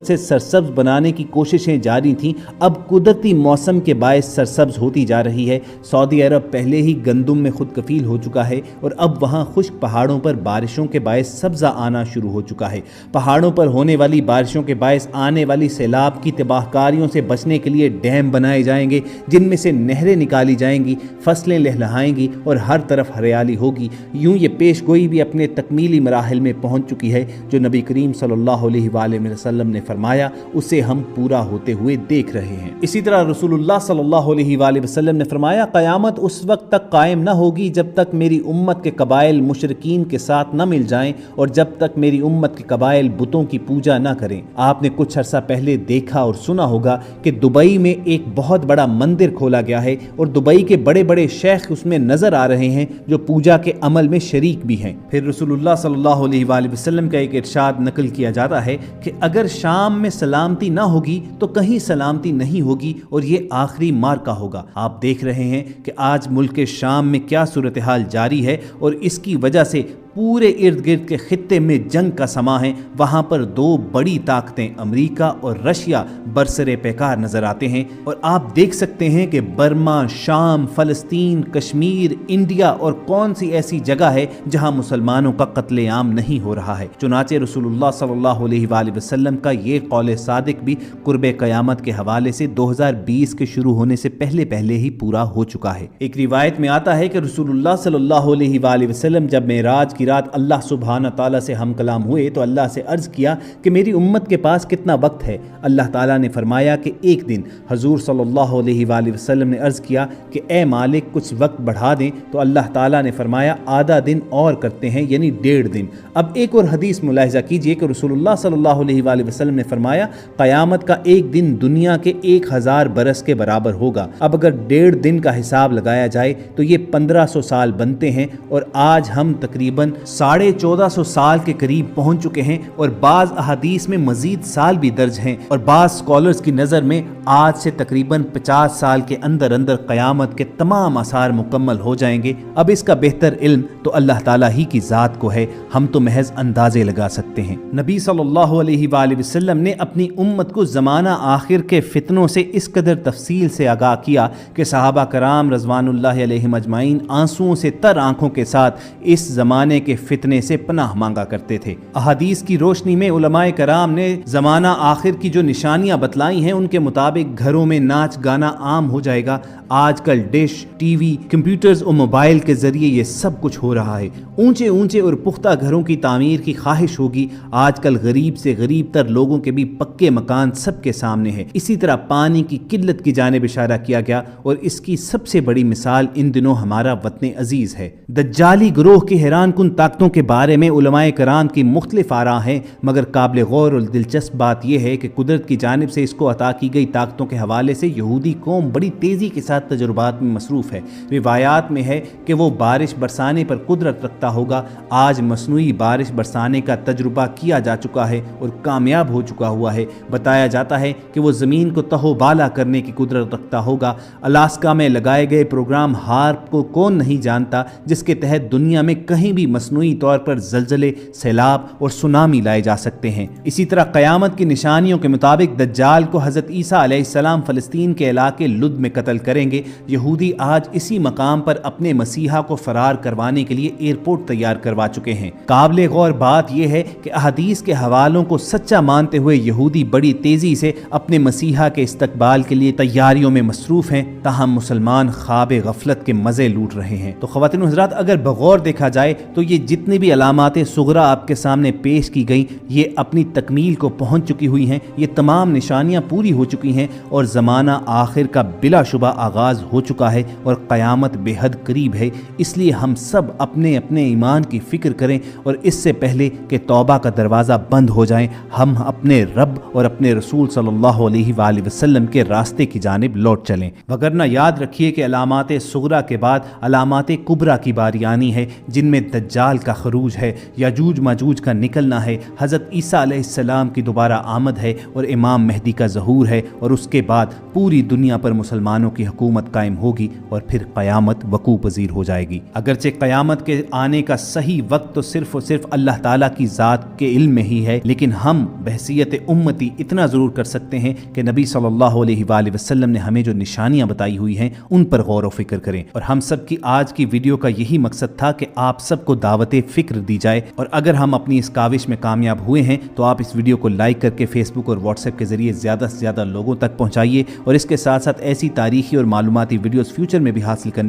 سے سرسبز بنانے کی کوششیں جاری تھیں، اب قدرتی موسم کے باعث سرسبز ہوتی جا رہی ہے۔ سعودی عرب پہلے ہی گندم میں خود کفیل ہو چکا ہے اور اب وہاں خشک پہاڑوں پر بارشوں کے باعث سبزہ آنا شروع ہو چکا ہے۔ پہاڑوں پر ہونے والی بارشوں کے باعث آنے والی سیلاب کی تباہ کاریوں سے بچنے کے لیے ڈیم بنائے جائیں گے، جن میں سے نہریں نکالی جائیں گی، فصلیں لہلہائیں گی اور ہر طرف ہریالی ہوگی۔ یوں یہ پیش گوئی بھی اپنے تکمیلی مراحل میں پہنچ چکی ہے۔ جو نبی کریم صلی اللہ علیہ وآلہ وسلم نے فرمایا اسے ہم پورا ہوتے ہوئے دیکھ رہے ہیں۔ اسی طرح رسول اللہ صلی اللہ علیہ وآلہ وسلم نے فرمایا قیامت اس وقت تک قائم نہ ہوگی جب تک میری امت کے قبائل مشرکین کے ساتھ نہ مل جائیں اور جب تک میری امت کے قبائل بتوں کی پوجا نہ کریں۔ آپ نے کچھ عرصہ پہلے دیکھا اور سنا ہوگا کہ دبئی میں ایک بہت بڑا مندر کھولا گیا ہے اور دبئی کے بڑے بڑے شیخ اس میں نظر آ رہے ہیں جو پوجا کے عمل میں شریک بھی ہیں۔ پھر رسول اللہ صلی اللہ علیہ وآلہ وسلم کا ایک ارشاد نقل کیا جاتا ہے کہ اگر شام میں سلامتی نہ ہوگی تو کہیں سلامتی نہیں ہوگی اور یہ آخری مارکا ہوگا۔ آپ دیکھ رہے ہیں کہ آج ملک شام میں کیا صورتحال جاری ہے اور اس کی وجہ سے پورے ارد گرد کے خطے میں جنگ کا سما ہے۔ وہاں پر دو بڑی طاقتیں امریکہ اور رشیا برسر پیکار نظر آتے ہیں اور آپ دیکھ سکتے ہیں کہ برما، شام، فلسطین، کشمیر، انڈیا اور کون سی ایسی جگہ ہے جہاں مسلمانوں کا قتل عام نہیں ہو رہا ہے۔ چنانچہ رسول اللہ صلی اللہ علیہ وآلہ وسلم کا یہ قول صادق بھی قرب قیامت کے حوالے سے 2020 کے شروع ہونے سے پہلے ہی پورا ہو چکا ہے۔ ایک روایت میں آتا ہے کہ رسول اللہ صلی اللہ علیہ وآلہ وسلم جب معراج کی رات اللہ سبحانہ تعالیٰ سے ہم کلام ہوئے تو اللہ سے عرض کیا کہ میری امت کے پاس کتنا وقت ہے؟ اللہ تعالیٰ نے فرمایا کہ ایک دن۔ حضور صلی اللہ علیہ وآلہ وسلم نے عرض کیا کہ اے مالک کچھ وقت بڑھا دیں، تو اللہ تعالیٰ نے فرمایا آدھا دن اور کرتے ہیں، یعنی 1.5 دن۔ اب ایک اور حدیث ملاحظہ کیجئے کہ رسول اللہ صلی اللہ علیہ وآلہ وسلم نے فرمایا قیامت کا ایک دن دنیا کے 1000 برس کے برابر ہوگا۔ اب اگر 1.5 دن کا حساب لگایا جائے تو یہ 1500 سال بنتے ہیں اور آج ہم تقریباً 1450 سال کے قریب پہنچ چکے ہیں اور بعض احادیث میں مزید سال بھی درج ہیں اور بعض سکولرز کی نظر میں آج سے تقریباً 50 سال کے اندر قیامت کے تمام آثار مکمل ہو جائیں گے۔ اب اس کا بہتر علم تو اللہ تعالیٰ ہی کی ذات کو ہے، ہم تو محض اندازے لگا سکتے ہیں۔ نبی صلی اللہ علیہ وآلہ وسلم نے اپنی امت کو زمانہ آخر کے فتنوں سے اس قدر تفصیل سے آگاہ کیا کہ صحابہ کرام رضوان اللہ علیہم اجمعین آنسوؤں سے تر آنکھوں کے ساتھ اس زمانے کے فتنے سے پناہ مانگا کرتے تھے۔ احادیث کی روشنی میں علماء کرام نے زمانہ آخر کی جو نشانیاں بتلائی ہیں ان کے مطابق گھروں میں ناچ گانا عام ہو جائے گا۔ آج کل ڈش، ٹی وی، کمپیوٹرز اور موبائل کے ذریعے یہ سب کچھ ہو رہا ہے۔ اونچے اور پختہ گھروں کی تعمیر کی خواہش ہوگی۔ آج کل غریب سے غریب تر لوگوں کے بھی پکے مکان سب کے سامنے ہے۔ اسی طرح پانی کی قلت کی جانب اشارہ کیا گیا اور اس کی سب سے بڑی مثال ان دنوں ہمارا وطن عزیز ہے۔ دجالی گروہ کی حیران کن طاقتوں کے بارے میں علماء کرام کی مختلف آراء ہیں، مگر قابل غور اور دلچسپ بات یہ ہے کہ قدرت کی جانب سے اس کو عطا کی گئی طاقتوں کے حوالے سے یہودی قوم بڑی تیزی کے ساتھ تجربات میں مصروف ہے۔ روایات میں ہے کہ وہ بارش برسانے پر قدرت رکھتا ہوگا۔ آج مصنوعی بارش برسانے کا تجربہ کیا جا چکا ہے اور کامیاب ہو چکا ہوا ہے۔ بتایا جاتا ہے کہ وہ زمین کو تہو بالا کرنے کی قدرت رکھتا ہوگا۔ الاسکا میں لگائے گئے پروگرام ہارپ کو کون نہیں جانتا، جس کے تحت دنیا میں کہیں بھی مصنوعی طور پر زلزلے، سیلاب اور سونامی لائے جا سکتے ہیں۔ اسی طرح قیامت کی نشانیوں کے مطابق دجال کو حضرت عیسیٰ علیہ السلام فلسطین کے علاقے لد میں قتل کریں گے۔ یہودی آج اسی مقام پر اپنے مسیحا کو فرار کروانے کے لیے ایئرپورٹ تیار کروا چکے ہیں۔ قابل غور بات یہ ہے کہ احادیث کے حوالوں کو سچا مانتے ہوئے یہودی بڑی تیزی سے اپنے مسیحا کے استقبال کے لیے تیاریوں میں مصروف ہیں، تاہم مسلمان خواب غفلت کے مزے لوٹ رہے ہیں۔ تو خواتین و حضرات، اگر بغور دیکھا جائے تو یہ جتنی بھی علامات صغریٰ آپ کے سامنے پیش کی گئیں یہ اپنی تکمیل کو پہنچ چکی ہوئی ہیں۔ یہ تمام نشانیاں پوری ہو چکی ہیں اور زمانہ آخر کا بلا شبہ آغاز ہو چکا ہے اور قیامت بے حد قریب ہے۔ اس لیے ہم سب اپنے اپنے ایمان کی فکر کریں اور اس سے پہلے کہ توبہ کا دروازہ بند ہو جائیں ہم اپنے رب اور اپنے رسول صلی اللہ علیہ وآلہ وسلم کے راستے کی جانب لوٹ چلیں۔ وگرنہ یاد رکھیے کہ علامات صغریٰ کے بعد علامات کبریٰ کی باری آنی ہے، جن میں دجال دجال کا خروج ہے، یاجوج ماجوج کا نکلنا ہے، حضرت عیسیٰ علیہ السلام کی دوبارہ آمد ہے اور امام مہدی کا ظہور ہے، اور اس کے بعد پوری دنیا پر مسلمانوں کی حکومت قائم ہوگی اور پھر قیامت وقوع پذیر ہو جائے گی۔ اگرچہ قیامت کے آنے کا صحیح وقت تو صرف اور صرف اللہ تعالیٰ کی ذات کے علم میں ہی ہے، لیکن ہم بحیثیت امتی اتنا ضرور کر سکتے ہیں کہ نبی صلی اللہ علیہ وآلہ وسلم نے ہمیں جو نشانیاں بتائی ہوئی ہیں ان پر غور و فکر کریں۔ اور ہم سب کی آج کی ویڈیو کا یہی مقصد تھا کہ آپ سب کو دعوت فکر دی جائے، اور اگر ہم اپنی اس کاوش میں کامیاب ہوئے ہیں تو آپ اس ویڈیو کو لائک کر کے فیس بک اور واٹس ایپ کے ذریعے زیادہ سے زیادہ لوگوں تک پہنچائیے، اور اس کے ساتھ ساتھ ایسی تاریخی اور معلوماتی ویڈیوز فیوچر میں بھی حاصل کرنے